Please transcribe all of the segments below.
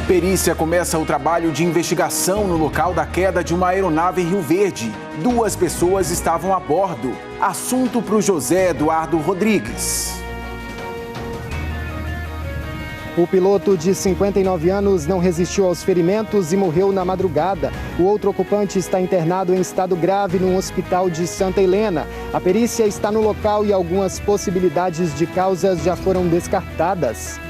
Perícia começa o trabalho de investigação no local da queda de uma aeronave em Rio Verde. 2 pessoas estavam a bordo. Assunto para o José Eduardo Rodrigues. O piloto de 59 anos não resistiu aos ferimentos e morreu na madrugada. O outro ocupante está internado em estado grave no hospital de Santa Helena. A perícia está no local e algumas possibilidades de causas já foram descartadas.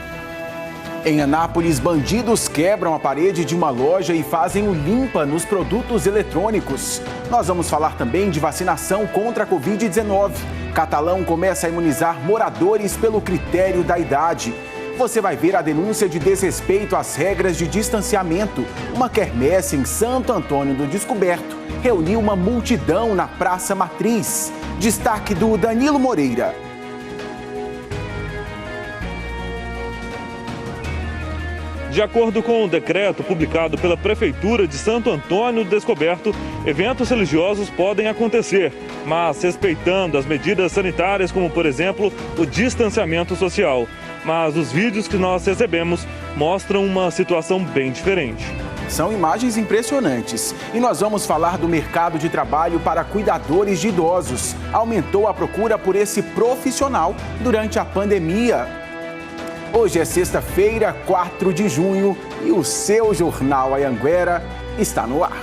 Em Anápolis, bandidos quebram a parede de uma loja e fazem o limpa nos produtos eletrônicos. Nós vamos falar também de vacinação contra a Covid-19. Catalão começa a imunizar moradores pelo critério da idade. Você vai ver a denúncia de desrespeito às regras de distanciamento. Uma quermesse em Santo Antônio do Descoberto reuniu uma multidão na Praça Matriz. Destaque do Danilo Moreira. De acordo com o decreto publicado pela Prefeitura de Santo Antônio do Descoberto, eventos religiosos podem acontecer, mas respeitando as medidas sanitárias, como, por exemplo, o distanciamento social. Mas os vídeos que nós recebemos mostram uma situação bem diferente. São imagens impressionantes. E nós vamos falar do mercado de trabalho para cuidadores de idosos. Aumentou a procura por esse profissional durante a pandemia. Hoje é sexta-feira, 4 de junho, e o seu Jornal Anhanguera está no ar.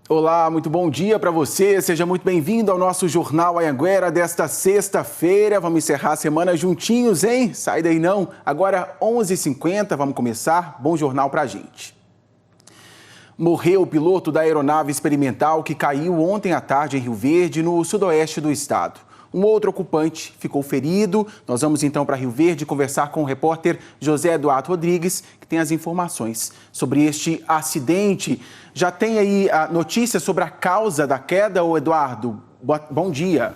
Olá, muito bom dia para você. Seja muito bem-vindo ao nosso Jornal Anhanguera desta sexta-feira. Vamos encerrar a semana juntinhos, hein? Sai daí não. Agora, 11h50, vamos começar. Bom jornal para a gente. Morreu o piloto da aeronave experimental que caiu ontem à tarde em Rio Verde, no sudoeste do estado. Um outro ocupante ficou ferido. Nós vamos então para Rio Verde conversar com o repórter José Eduardo Rodrigues, que tem as informações sobre este acidente. Já tem aí a notícia sobre a causa da queda, ô Eduardo? Bom dia.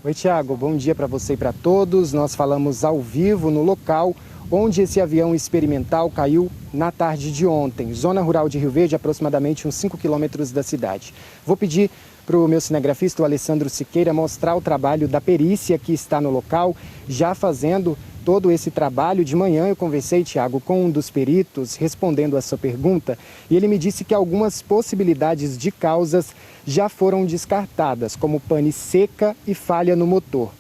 Oi, Tiago. Bom dia para você e para todos. Nós falamos ao vivo no local onde esse avião experimental caiu na tarde de ontem, zona rural de Rio Verde, aproximadamente uns 5 quilômetros da cidade. Vou pedir para o meu cinegrafista, o Alessandro Siqueira, mostrar o trabalho da perícia que está no local, já fazendo todo esse trabalho. De manhã eu conversei, Tiago, com um dos peritos, respondendo a sua pergunta, e ele me disse que algumas possibilidades de causas já foram descartadas, como pane seca e falha no motor.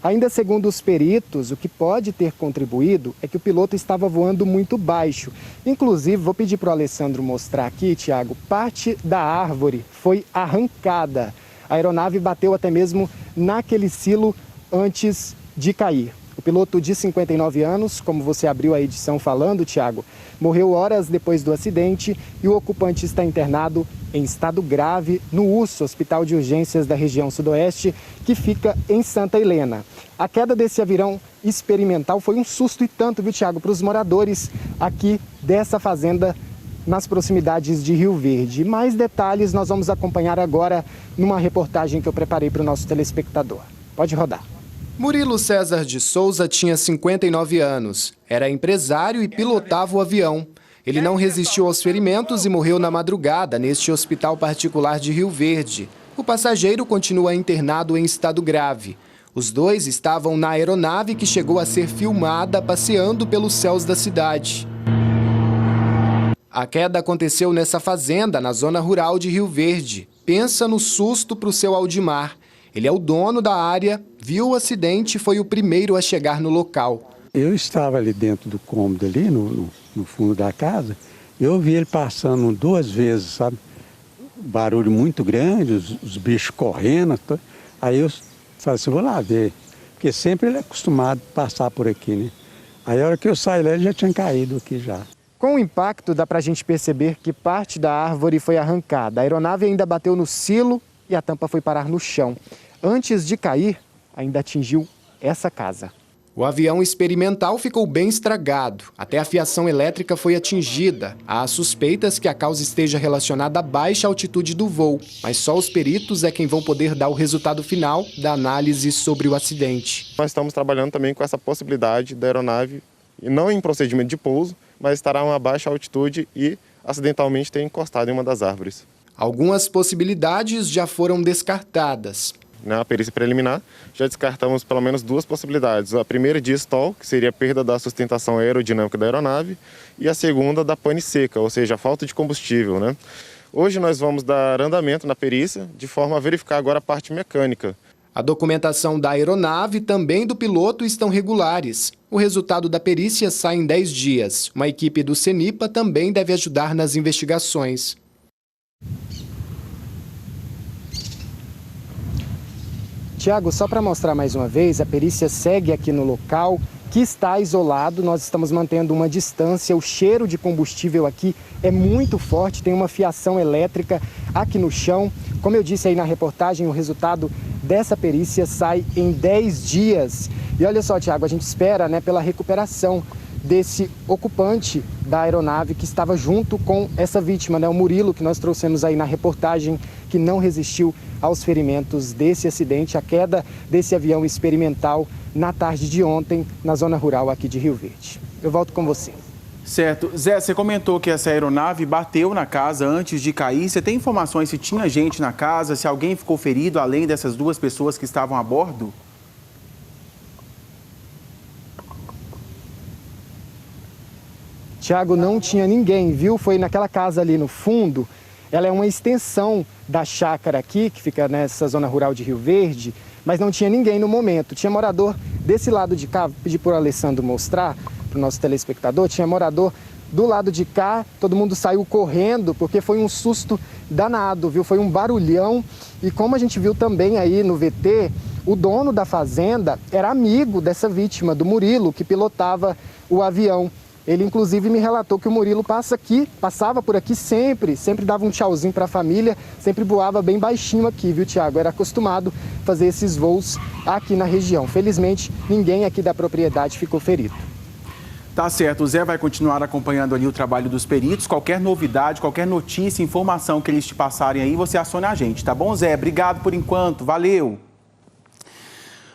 Ainda segundo os peritos, o que pode ter contribuído é que o piloto estava voando muito baixo. Inclusive, vou pedir para o Alessandro mostrar aqui, Tiago, parte da árvore foi arrancada. A aeronave bateu até mesmo naquele silo antes de cair. O piloto de 59 anos, como você abriu a edição falando, Tiago, morreu horas depois do acidente e o ocupante está internado em estado grave no USS, Hospital de Urgências da região sudoeste, que fica em Santa Helena. A queda desse avião experimental foi um susto e tanto, viu, Tiago, para os moradores aqui dessa fazenda nas proximidades de Rio Verde. Mais detalhes nós vamos acompanhar agora numa reportagem que eu preparei para o nosso telespectador. Pode rodar. Murilo César de Souza tinha 59 anos, era empresário e pilotava o avião. Ele não resistiu aos ferimentos e morreu na madrugada neste hospital particular de Rio Verde. O passageiro continua internado em estado grave. Os dois estavam na aeronave que chegou a ser filmada passeando pelos céus da cidade. A queda aconteceu nessa fazenda, na zona rural de Rio Verde. Pensa no susto para o seu Aldimar. Ele é o dono da área, viu o acidente e foi o primeiro a chegar no local. Eu estava ali dentro do cômodo, ali no fundo da casa, e eu vi ele passando 2 vezes, sabe? Barulho muito grande, os bichos correndo. Aí eu falei assim, vou lá ver, porque sempre ele é acostumado a passar por aqui, né? Aí a hora que eu saí lá, ele já tinha caído aqui já. Com o impacto, dá pra gente perceber que parte da árvore foi arrancada. A aeronave ainda bateu no silo e a tampa foi parar no chão. Antes de cair, ainda atingiu essa casa. O avião experimental ficou bem estragado. Até a fiação elétrica foi atingida. Há suspeitas que a causa esteja relacionada à baixa altitude do voo, mas só os peritos é quem vão poder dar o resultado final da análise sobre o acidente. Nós estamos trabalhando também com essa possibilidade da aeronave, não em procedimento de pouso, mas estará a uma baixa altitude e acidentalmente ter encostado em uma das árvores. Algumas possibilidades já foram descartadas. Na perícia preliminar, já descartamos pelo menos 2 possibilidades. A primeira de stall, que seria a perda da sustentação aerodinâmica da aeronave, e a segunda da pane seca, ou seja, a falta de combustível, né? Hoje nós vamos dar andamento na perícia, de forma a verificar agora a parte mecânica. A documentação da aeronave e também do piloto estão regulares. O resultado da perícia sai em 10 dias. Uma equipe do CENIPA também deve ajudar nas investigações. Tiago, só para mostrar mais uma vez, a perícia segue aqui no local, que está isolado, nós estamos mantendo uma distância, o cheiro de combustível aqui é muito forte, tem uma fiação elétrica aqui no chão. Como eu disse aí na reportagem, o resultado dessa perícia sai em 10 dias. E olha só, Tiago, a gente espera, né, pela recuperação desse ocupante da aeronave que estava junto com essa vítima, né, o Murilo, que nós trouxemos aí na reportagem, que não resistiu aos ferimentos desse acidente, a queda desse avião experimental na tarde de ontem, na zona rural aqui de Rio Verde. Eu volto com você. Certo. Zé, você comentou que essa aeronave bateu na casa antes de cair. Você tem informações se tinha gente na casa, se alguém ficou ferido, além dessas 2 pessoas que estavam a bordo? Tiago, não tinha ninguém, viu? Foi naquela casa ali no fundo. Ela é uma extensão da chácara aqui, que fica nessa zona rural de Rio Verde, mas não tinha ninguém no momento. Tinha morador desse lado de cá, pedi para o Alessandro mostrar para o nosso telespectador, tinha morador do lado de cá, todo mundo saiu correndo, porque foi um susto danado, viu? Foi um barulhão, e como a gente viu também aí no VT, o dono da fazenda era amigo dessa vítima, do Murilo, que pilotava o avião. Ele, inclusive, me relatou que o Murilo passava por aqui sempre dava um tchauzinho para a família, sempre voava bem baixinho aqui, viu, Tiago? Era acostumado a fazer esses voos aqui na região. Felizmente, ninguém aqui da propriedade ficou ferido. Tá certo, o Zé vai continuar acompanhando ali o trabalho dos peritos. Qualquer novidade, qualquer notícia, informação que eles te passarem aí, você aciona a gente, tá bom, Zé? Obrigado por enquanto, valeu!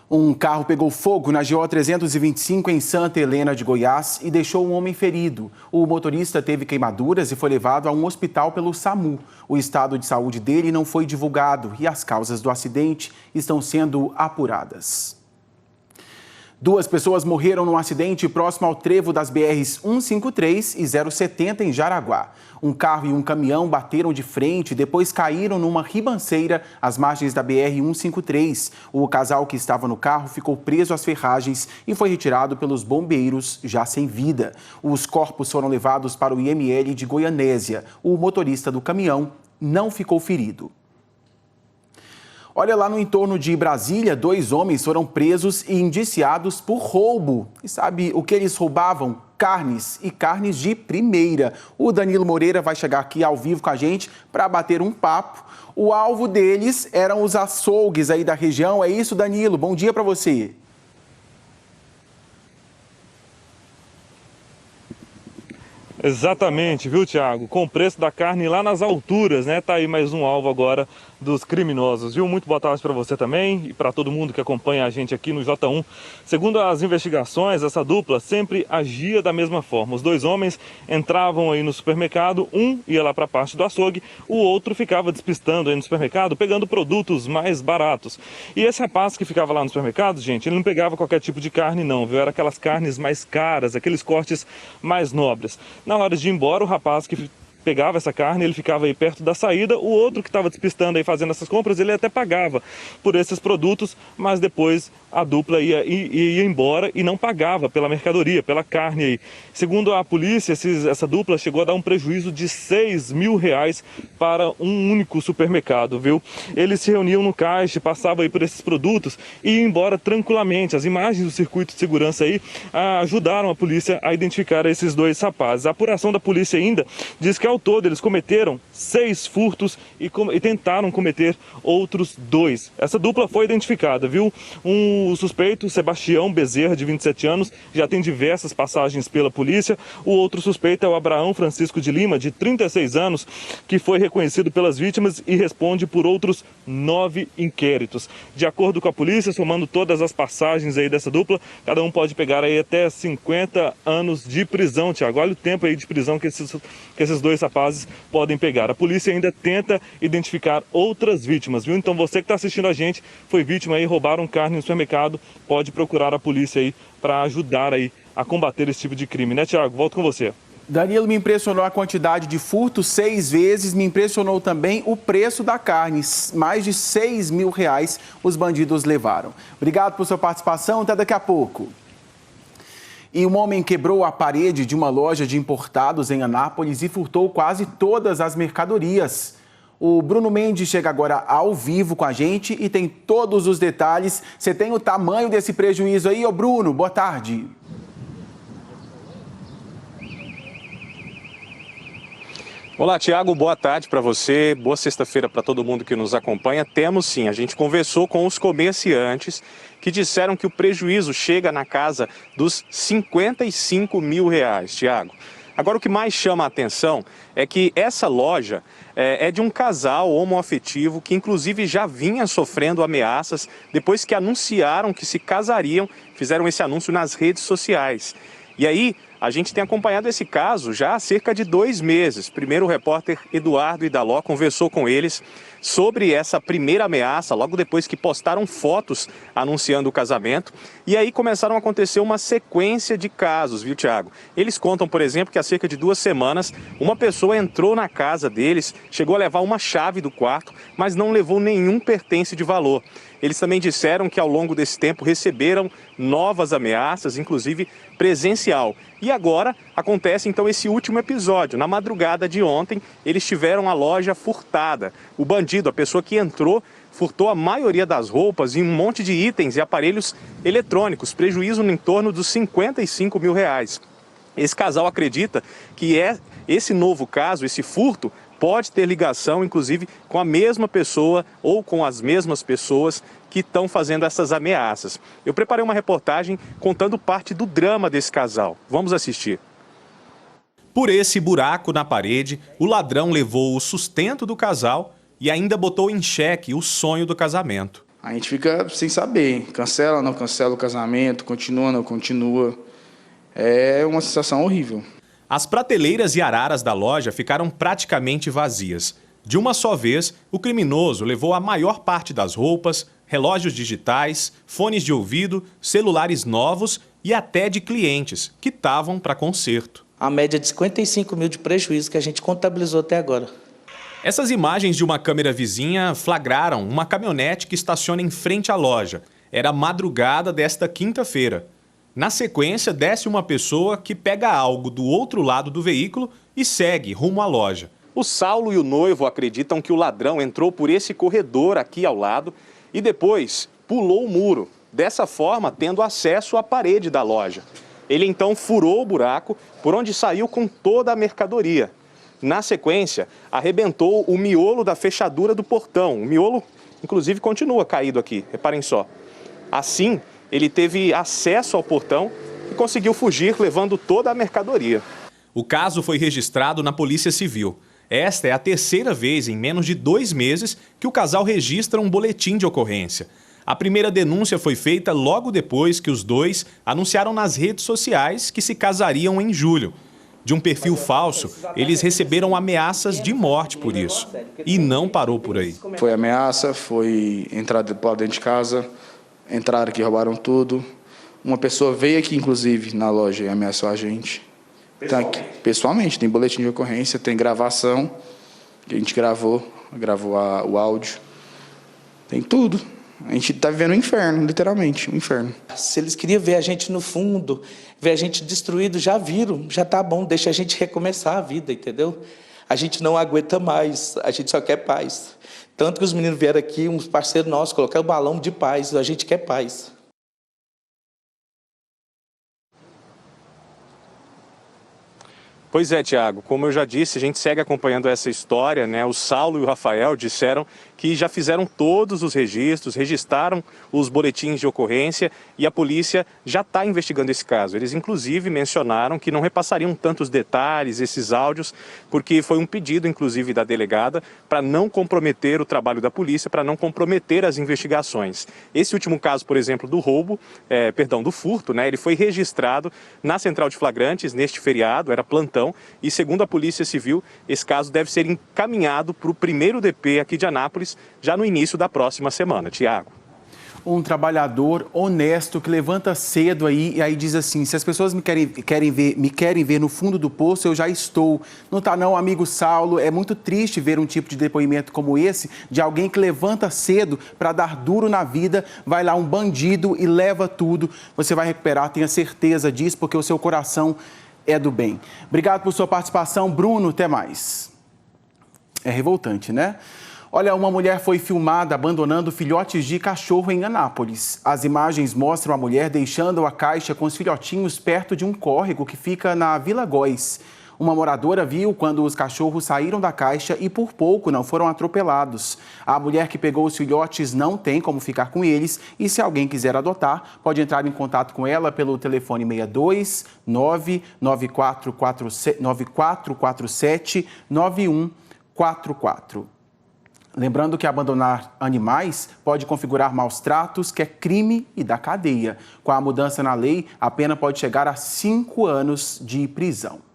Um carro pegou fogo na GO 325 em Santa Helena de Goiás e deixou um homem ferido. O motorista teve queimaduras e foi levado a um hospital pelo SAMU. O estado de saúde dele não foi divulgado e as causas do acidente estão sendo apuradas. 2 pessoas morreram num acidente próximo ao trevo das BRs 153 e 070 em Jaraguá. Um carro e um caminhão bateram de frente e depois caíram numa ribanceira às margens da BR-153. O casal que estava no carro ficou preso às ferragens e foi retirado pelos bombeiros já sem vida. Os corpos foram levados para o IML de Goianésia. O motorista do caminhão não ficou ferido. Olha, lá no entorno de Brasília, 2 homens foram presos e indiciados por roubo. E sabe o que eles roubavam? Carnes, e carnes de primeira. O Danilo Moreira vai chegar aqui ao vivo com a gente para bater um papo. O alvo deles eram os açougues aí da região. É isso, Danilo? Bom dia para você. Exatamente, viu, Tiago? Com o preço da carne lá nas alturas, né? Tá aí mais um alvo agora dos criminosos, viu? Muito boa tarde para você também e para todo mundo que acompanha a gente aqui no J1. Segundo as investigações, essa dupla sempre agia da mesma forma. Os 2 homens entravam aí no supermercado, um ia lá para a parte do açougue, o outro ficava despistando aí no supermercado, pegando produtos mais baratos. E esse rapaz que ficava lá no supermercado, gente, ele não pegava qualquer tipo de carne não, viu? Era aquelas carnes mais caras, aqueles cortes mais nobres. Na hora de ir embora, o rapaz que pegava essa carne, ele ficava aí perto da saída, o outro que estava despistando aí fazendo essas compras, ele até pagava por esses produtos, mas depois a dupla ia embora e não pagava pela mercadoria, pela carne aí. Segundo a polícia, essa dupla chegou a dar um prejuízo de R$6 mil para um único supermercado, viu? Eles se reuniam no caixa, passavam aí por esses produtos e iam embora tranquilamente. As imagens do circuito de segurança aí ajudaram a polícia a identificar esses 2 rapazes. A apuração da polícia ainda diz que ao ao todo, eles cometeram 6 furtos e tentaram cometer outros 2. Essa dupla foi identificada, viu? O suspeito, Sebastião Bezerra, de 27 anos, já tem diversas passagens pela polícia. O outro suspeito é o Abraão Francisco de Lima, de 36 anos, que foi reconhecido pelas vítimas e responde por outros 9 inquéritos. De acordo com a polícia, somando todas as passagens aí dessa dupla, cada um pode pegar aí até 50 anos de prisão, Tiago. Olha o tempo aí de prisão que esses 2 rapazes podem pegar. A polícia ainda tenta identificar outras vítimas, viu? Então você que está assistindo a gente, foi vítima aí, roubaram carne no supermercado, pode procurar a polícia aí para ajudar aí a combater esse tipo de crime, né, Tiago? Volto com você. Danilo, me impressionou a quantidade de furtos 6 vezes, me impressionou também o preço da carne. Mais de R$6 mil os bandidos levaram. Obrigado por sua participação, até daqui a pouco. E um homem quebrou a parede de uma loja de importados em Anápolis e furtou quase todas as mercadorias. O Bruno Mendes chega agora ao vivo com a gente e tem todos os detalhes. Você tem o tamanho desse prejuízo aí, ô Bruno? Boa tarde. Olá, Tiago, boa tarde para você, boa sexta-feira para todo mundo que nos acompanha. Temos sim, a gente conversou com os comerciantes que disseram que o prejuízo chega na casa dos R$55 mil, Tiago. Agora, o que mais chama a atenção é que essa loja é de um casal homoafetivo que inclusive já vinha sofrendo ameaças depois que anunciaram que se casariam, fizeram esse anúncio nas redes sociais. E aí, a gente tem acompanhado esse caso já há cerca de 2 meses. Primeiro, o repórter Eduardo Idaló conversou com eles sobre essa primeira ameaça, logo depois que postaram fotos anunciando o casamento. E aí começaram a acontecer uma sequência de casos, viu, Tiago? Eles contam, por exemplo, que há cerca de 2 semanas, uma pessoa entrou na casa deles, chegou a levar uma chave do quarto, mas não levou nenhum pertence de valor. Eles também disseram que ao longo desse tempo receberam novas ameaças, inclusive presencial. E agora acontece então esse último episódio. Na madrugada de ontem, eles tiveram a loja furtada. O bandido, a pessoa que entrou, furtou a maioria das roupas e um monte de itens e aparelhos eletrônicos, prejuízo em torno dos R$55 mil. Esse casal acredita que esse novo caso, esse furto, pode ter ligação, inclusive, com a mesma pessoa ou com as mesmas pessoas que estão fazendo essas ameaças. Eu preparei uma reportagem contando parte do drama desse casal. Vamos assistir. Por esse buraco na parede, o ladrão levou o sustento do casal e ainda botou em xeque o sonho do casamento. A gente fica sem saber, cancela ou não cancela o casamento, continua ou não continua. É uma sensação horrível. As prateleiras e araras da loja ficaram praticamente vazias. De uma só vez, o criminoso levou a maior parte das roupas, relógios digitais, fones de ouvido, celulares novos e até de clientes que estavam para conserto. A média de 55 mil de prejuízo que a gente contabilizou até agora. Essas imagens de uma câmera vizinha flagraram uma caminhonete que estaciona em frente à loja. Era a madrugada desta quinta-feira. Na sequência, desce uma pessoa que pega algo do outro lado do veículo e segue rumo à loja. O Saulo e o noivo acreditam que o ladrão entrou por esse corredor aqui ao lado e depois pulou o muro, dessa forma tendo acesso à parede da loja. Ele então furou o buraco por onde saiu com toda a mercadoria. Na sequência, arrebentou o miolo da fechadura do portão. O miolo, inclusive, continua caído aqui, reparem só. Assim, ele teve acesso ao portão e conseguiu fugir, levando toda a mercadoria. O caso foi registrado na Polícia Civil. Esta é a terceira vez em menos de 2 meses que o casal registra um boletim de ocorrência. A primeira denúncia foi feita logo depois que os dois anunciaram nas redes sociais que se casariam em julho. De um perfil falso, eles receberam ameaças de morte por isso. E não parou por aí. Foi ameaça, foi entrada dentro de casa, entraram aqui, roubaram tudo. Uma pessoa veio aqui, inclusive, na loja e ameaçou a gente. Pessoalmente, tem boletim de ocorrência, tem gravação, que a gente gravou o áudio. Tem tudo. A gente está vivendo um inferno, literalmente, um inferno. Se eles queriam ver a gente no fundo, ver a gente destruído, já viram, já tá bom, deixa a gente recomeçar a vida, entendeu? A gente não aguenta mais, a gente só quer paz. Tanto que os meninos vieram aqui, uns parceiros nossos, colocaram o balão de paz, a gente quer paz. Pois Pois é, Tiago, como eu já disse, a gente segue acompanhando essa história, né? O Saulo e o Rafael disseram que já fizeram todos os registros, registraram os boletins de ocorrência e a polícia já está investigando esse caso. Eles, inclusive, mencionaram que não repassariam tantos detalhes, esses áudios, porque foi um pedido, inclusive, da delegada para não comprometer o trabalho da polícia, para não comprometer as investigações. Esse último caso, por exemplo, do roubo, do furto, né? Ele foi registrado na Central de Flagrantes neste feriado, era plantão, e segundo a Polícia Civil, esse caso deve ser encaminhado para o primeiro DP aqui de Anápolis, já no início da próxima semana. Tiago. Um trabalhador honesto que levanta cedo aí e aí diz assim, se as pessoas me querem ver no fundo do poço, eu já estou. Não tá não, amigo Saulo, é muito triste ver um tipo de depoimento como esse, de alguém que levanta cedo para dar duro na vida, vai lá um bandido e leva tudo. Você vai recuperar, tenha certeza disso, porque o seu coração é do bem. Obrigado por sua participação, Bruno, até mais. É revoltante, né? Olha, uma mulher foi filmada abandonando filhotes de cachorro em Anápolis. As imagens mostram a mulher deixando a caixa com os filhotinhos perto de um córrego que fica na Vila Góis. Uma moradora viu quando os cachorros saíram da caixa e por pouco não foram atropelados. A mulher que pegou os filhotes não tem como ficar com eles e se alguém quiser adotar, pode entrar em contato com ela pelo telefone 62 99447 9144. Lembrando que abandonar animais pode configurar maus tratos, que é crime e dá cadeia. Com a mudança na lei, a pena pode chegar a 5 anos de prisão.